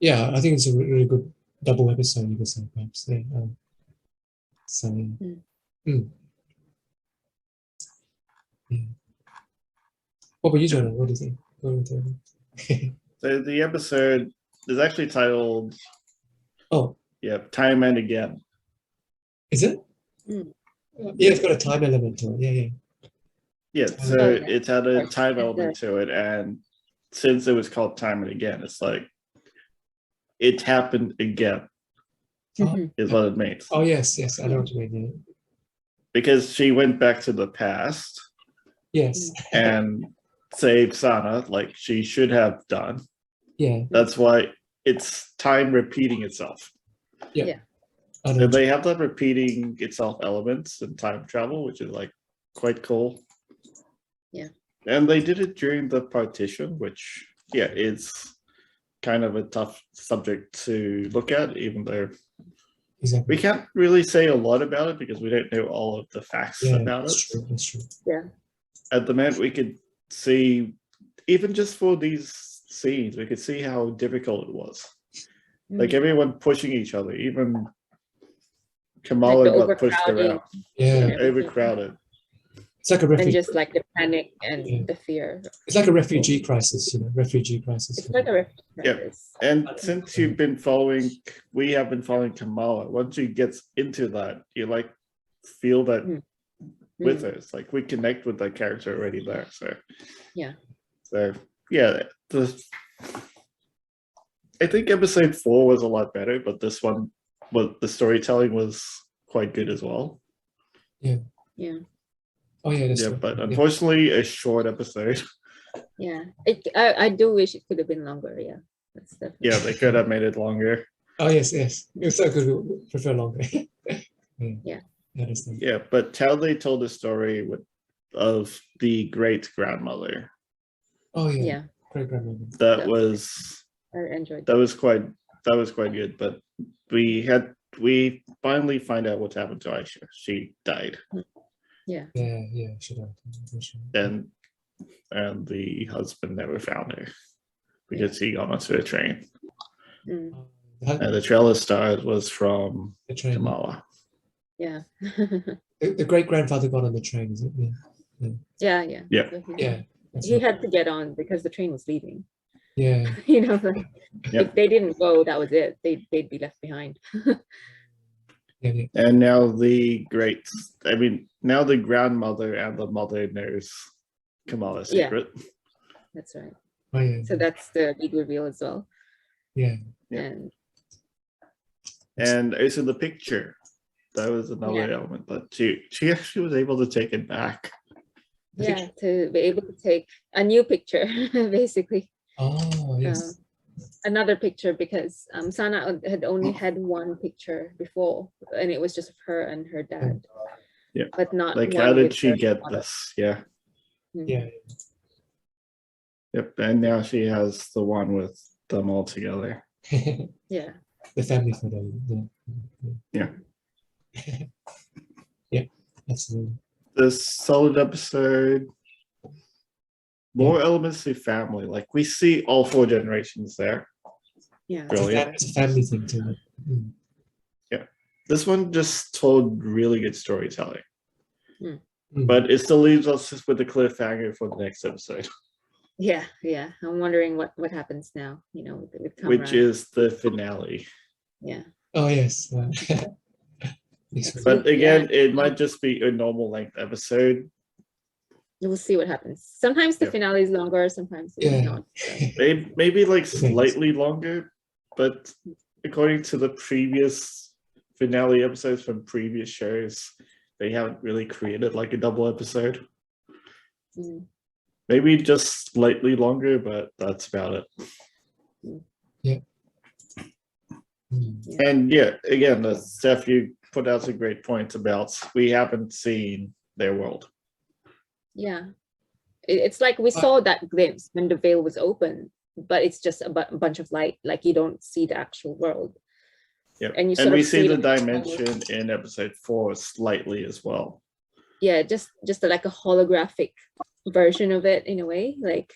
Yeah, I think it's a really good double episode, you could say, perhaps. Yeah. Yeah. What about you, Jonah? What do you think? What would you think? So the episode is actually titled Oh, Time and Again. is it? Mm. Yeah, it's got a time element to it. Yeah. Yeah, so Oh, yeah. it had a time Yeah. element to it, and since it was called Time and Again, it's like it happened again Mhm. is what it means. Oh, yes, I know what you mean. Because she went back to the past Yeah. Yes. and saved Sana like she should have done. Yeah. That's why it's time repeating itself. I know And what they have that repeating itself elements in time travel, which is like quite cool. Yeah. And they did it during the partition, which is kind of a tough subject to look at, even though exactly. we can't really say a lot about it because we don't know all of the facts Yeah, about that's it. true. That's true. At the moment, we could see, even just for these scenes, we could see how difficult it was. Like everyone pushing each other, even Kamala Like the got pushed overcrowding. around, Yeah, overcrowded. it's like a And refugee. just like the panic and Yeah. the fear. It's like a refugee crisis. Refugee crisis. It's like a refugee Yeah. crisis. And since we have been following Kamala, once she gets into that, you like feel that with her. It's like we connect with that character already there. So Yeah. So yeah, I think episode 4 was a lot better, but this one, the storytelling was quite good as well. Yeah. Oh yeah, that's Yeah, true. but unfortunately, a short episode. Yeah. I do wish it could have been longer. Yeah. That's definitely. Yeah, they could have made it longer. Oh yes. It was so good. We prefer longer. Yeah. I understand. Yeah, but how they told the story of the great grandmother, Oh yeah. Yeah. Great grandmother. that Yeah. was I enjoyed that was quite good. But we finally find out what happened to Aisha. She died, Yeah. Yeah. Should have. and the husband never found her because he got onto a train. Mm. The, the trailer star was from the train. Kamala. Yeah. The great grandfather got on the train, is it? Yeah. Yeah. Yeah. So Yeah. That's he right. had to get on because the train was leaving. Yeah. You know, like, Yep. if they didn't go, that was it. They'd be left behind. Yeah. Yeah. And now now the grandmother and the mother knows Kamala's Yeah. secret. That's right. Oh, yeah. So that's the big reveal as well. Yeah. Yeah. And And also the picture. That was another element, but she actually was able to take it back. yeah, to be able to take a new picture, basically. Oh, yes. Another picture, because Sana had only had one picture before, and it was just of her and her dad. Yeah. But not Like, one how did with she her get mother. this? Yeah. Yeah. Yep. And now she has the one with them all together. Yeah. The family photo. Yeah. Yeah, absolutely. This solid episode. More elements to family. Like, we see all 4 generations there. Yeah. Brilliant. It's a family thing too. Mm. This one just told really good storytelling. Mm. But it still leaves us with the cliffhanger for the next episode, Yeah. I'm wondering what happens now, you know, with which Kamran. is the finale. Yeah. Oh, yes. But again, it might just be a normal length episode. We'll see what happens. Sometimes the Yeah. finale is longer, sometimes it's Yeah. not. So. Maybe like slightly longer, but according to the previous finale episodes from previous shows, they haven't really created like a double episode. Mm. Maybe just slightly longer, but that's about it. Yeah. And yeah, again, Steph, you put out some great points about we haven't seen their world. Yeah. It's like we saw that glimpse when the veil was open, but it's just a bunch of light, like you don't see the actual world. Yeah, and you and sort we of see the it dimension in episode 4 slightly as well. Yeah, just like a holographic version of it in a way, like,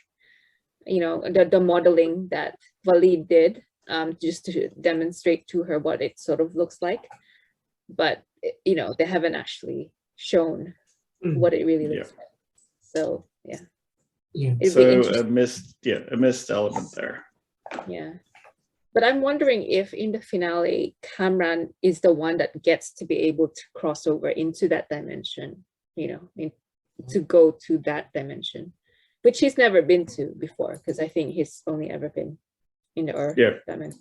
you know, the modeling that Valid did, just to demonstrate to her what it sort of looks like, but you know, they haven't actually shown what it really looks like. So yeah. So a missed element there. Yeah. But I'm wondering if in the finale, Kamran is the one that gets to be able to cross over into that dimension, you know, to go to that dimension, which he's never been to before, because I think he's only ever been in the Earth dimension.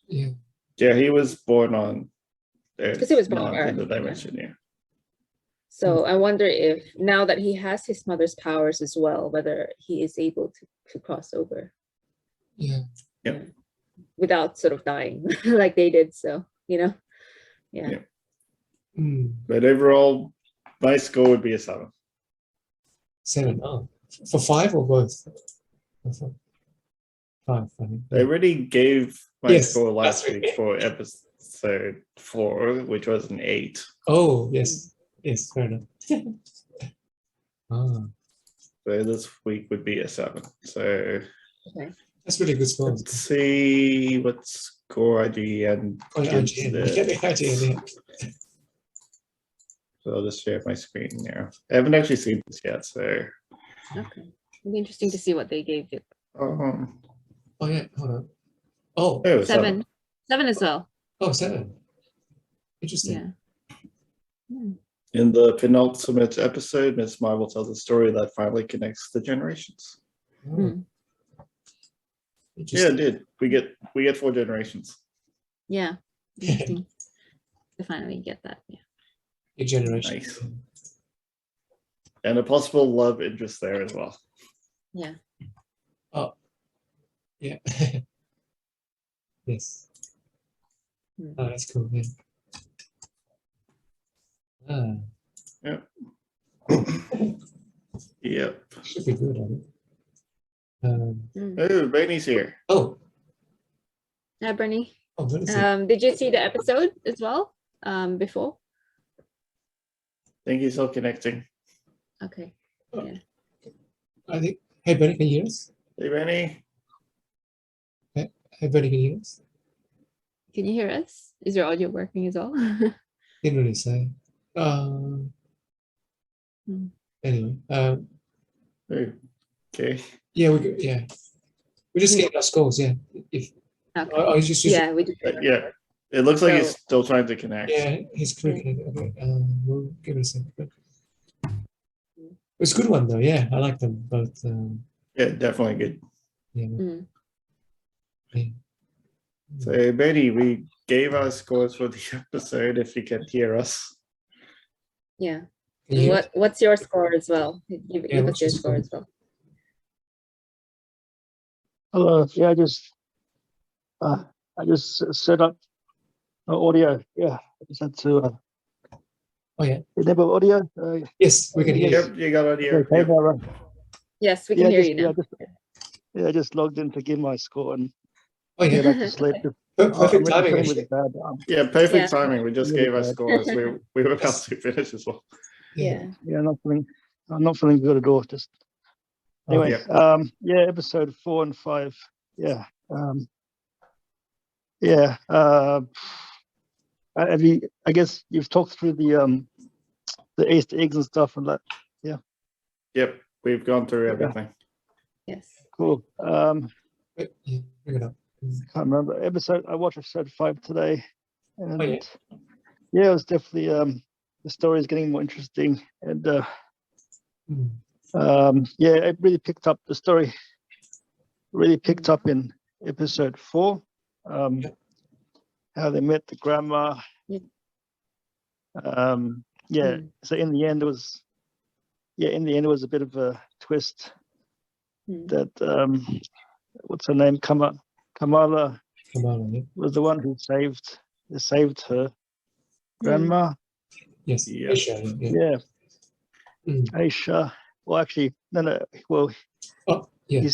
Yeah, he was born on Earth, because he was born on Earth, in the dimension, yeah. So I wonder if now that he has his mother's powers as well, whether he is able to cross over. Yeah. Without sort of dying like they did. So, you know, yeah. But overall, my score would be a 7. 7. Oh, for 5 or both? 5. I think. I already gave my score last week for episode 4, which was an 8. Oh, yes. Yes, fair enough. So this week would be a 7. So that's really good score. Let's see what score IGN gives this. So I'll just share my screen now. I haven't actually seen this yet, so. Okay. It'll be interesting to see what they gave it. Oh yeah, hold on. 7. 7 as well. Oh, 7. Interesting. Yeah. In the penultimate episode, Ms. Marvel tells a story that finally connects the generations. Yeah, it did. We get 4 generations. Yeah. Interesting to finally get that. Yeah. Your generation. Nice. And a possible love interest there as well. Yeah. Oh. Yeah. Yes. Oh, that's cool. Yeah. Yep. Yep. Should be good on it. Oh, Bernie's here. Oh. Hi, Bernie. Oh, did you see the episode as well before? I think he's still connecting. Okay. Yeah. I think. Hey, Bernie, can you hear us? Hey, Bernie. Hey, Bernie, can you hear us? Can you hear us? Is your audio working as well? Didn't really say. Anyway, Okay. yeah, we just get our scores. Yeah, if Okay. I just Yeah, we did. Yeah. It looks like he's So- still trying to connect. yeah, he's clicking. Okay, we'll give it a second. It's a good one though. Yeah, I like them both. Yeah, definitely good. Yeah. Mm. Yeah. So, Betty, we gave our scores for the episode if you can hear us. Yeah. Can you hear What's your score as well? Give us what's your your score score? as well. Hello. Yeah, I just set up audio. Yeah, I just had to. Oh yeah. Enable audio. Yes, we can hear you. Yep, you got audio. Okay, Yep. now, right. Yes, we can hear you now. I just logged in to give my score and Oh yeah. get back to sleep. Perfect I'm timing. really Actually. bad. Yeah, perfect Yeah. timing. We just Really gave our bad. scores. We were about to finish as well. Yeah. Yeah, I'm not feeling good at all. Just anyway. Yeah. Yeah, episode 4 and 5. Yeah. Yeah. Have you? I guess you've talked through the Easter eggs and stuff and that. Yep, we've gone through everything. Yes. Cool. Wait, yeah, bring it up. Can't remember I watched episode 5 today, and Oh, yeah. yeah, it was definitely the story is getting more interesting, and yeah, it really picked up. The story really picked up in episode 4. How they met the grandma. Yeah. Yeah. So in the end, it was a bit of a twist that what's her name, Kamala Kamala, yeah. was the one who saved her grandma. Yes. Yeah. Aisha, yeah. Yeah. Aisha. Well, actually, no. Well, Yeah. she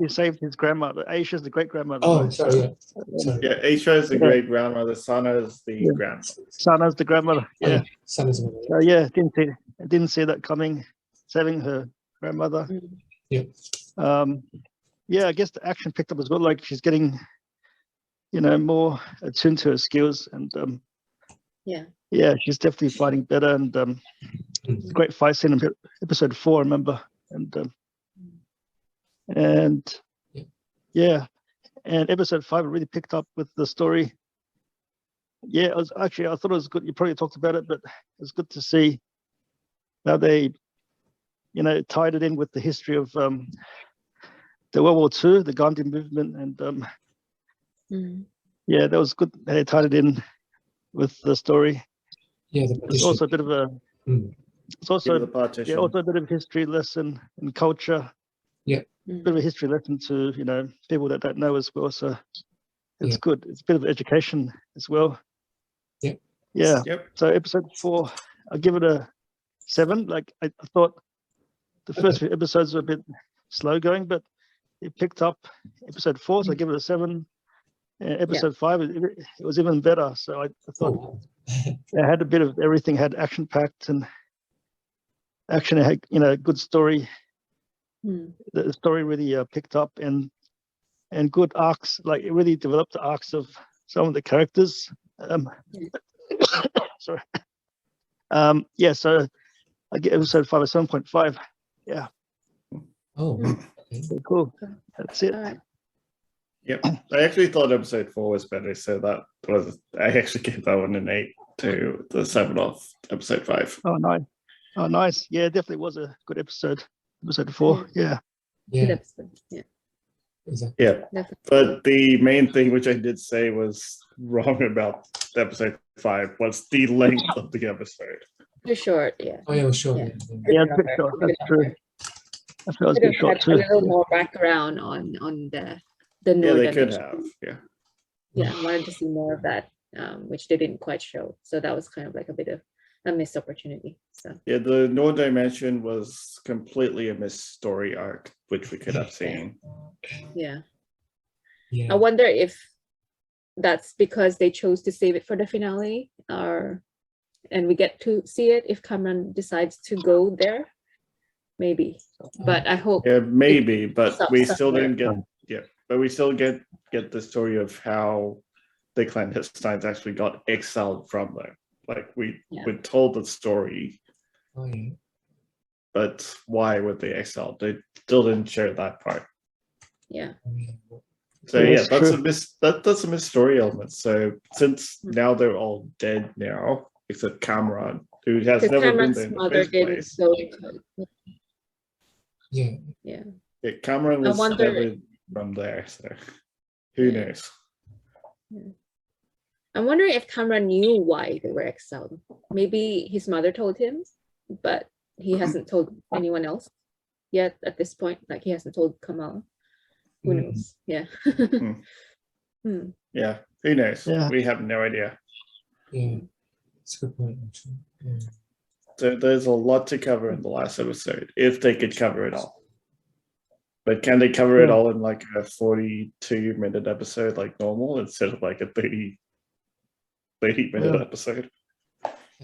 saved his grandmother. Aisha's the great grandmother. Oh, right? sorry. Yeah. Sorry. Yeah, Aisha is the Yeah. great grandmother, Sana is the grandmother. Sana's the grandmother. Oh, Yeah. Son is one. So yeah, didn't see that coming. Saving her grandmother. Yeah. Yeah, I guess the action picked up as well. Like she's getting, more attuned to her skills, and yeah, she's definitely fighting better. And great fight scene in episode 4, I remember, and yeah, and episode 5 really picked up with the story. Yeah, I thought it was good. You probably talked about it, but it's good to see how they, tied it in with the history of the World War II, the Gandhi movement, and yeah, that was good. They tied it in with the story. Yeah, It's also a bit of a, it's also The partition. also a bit of history lesson and culture. Yeah. Bit of a history lesson to people that don't know as well. So it's Yeah. good. It's a bit of education as well. Yeah. Yeah. Yep. So episode 4, I'll give it a 7. Like I thought the first few episodes were a bit slow going, but it picked up. Episode 4, so I give it a 7. Episode 5, it was even better. So I thought it had a bit of everything. Had action packed and action. Had good story. The story really picked up and good arcs. Like it really developed the arcs of some of the characters. Sorry. Yeah. So I get episode 5 a 7.5. Yeah. Oh, So cool. That's it. All right. Yep. I actually thought episode 4 was better, so I actually gave that one an 8 to the 7 of episode 5. Oh, nice. Oh, nice. Yeah, it definitely was a good episode. Episode 4. Yeah. Good yeah, episode. Yeah. exactly. Yeah. Definitely. But the main thing which I did say was wrong about episode 5 was the length of the episode. Too short. Yeah. Oh, yeah, well, sure. Yeah. Yeah, it's a bit short. That's true. I feel it's a Could bit have short had too. a little more background on the Yeah, Noor they could dimension. have. Yeah. Yeah, I wanted to see more of that, which they didn't quite show. So that was kind of like a bit of a missed opportunity. So Yeah, the Noor dimension was completely a missed story arc, which we could have seen. yeah. Yeah. I wonder if that's because they chose to save it for the finale, and we get to see it if Cameron decides to go there. Maybe, but I hope. Yeah, maybe, but we still somewhere. didn't get. Yeah, but we still get the story of how the clandestines actually got exiled from there. Like we Yeah. were told the story, Oh, yeah. but why were they exiled? They still didn't share that part. Yeah. Oh, yeah. So Yeah, yeah, that's that's a missed story element. So since Hmm. now they're all dead now, except Cameron, who has Because never been Cameron's there in the mother first didn't place. go into it. Yeah. Yeah. Yeah, Cameron I was wonder- never from there, so who Yeah. knows? I'm wondering if Cameron knew why they were exiled. Maybe his mother told him, but he hasn't told anyone else yet at this point. Like he hasn't told Kamal. Who Mm. knows? Yeah. Hmm. Yeah, who knows? Yeah. We have no idea. Yeah. It's a good point, actually. Yeah. So there's a lot to cover in the last episode, if they could cover it all. But can they cover it Yeah. all in like a 42-minute episode like normal instead of like a 30-minute Yeah. episode?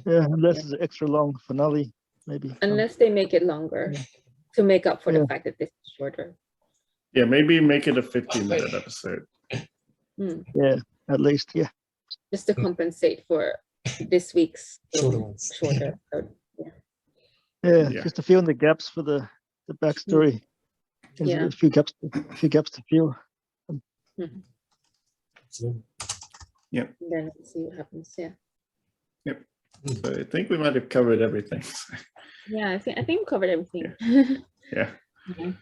Yeah, unless it's an extra long finale, maybe. Unless they make it longer to make up for the Yeah. fact that this is shorter. Yeah, maybe make it a 50-minute episode. Yeah, at least. Yeah. Just to compensate for this week's Shorter ones. shorter episode. Yeah, Yeah. just to fill in the gaps for the backstory. There's Yeah. a few gaps to fill. Absolutely. And then we'll see what happens. Yeah. So I think we might have covered everything. Yeah, I think we covered everything. Yeah. Okay.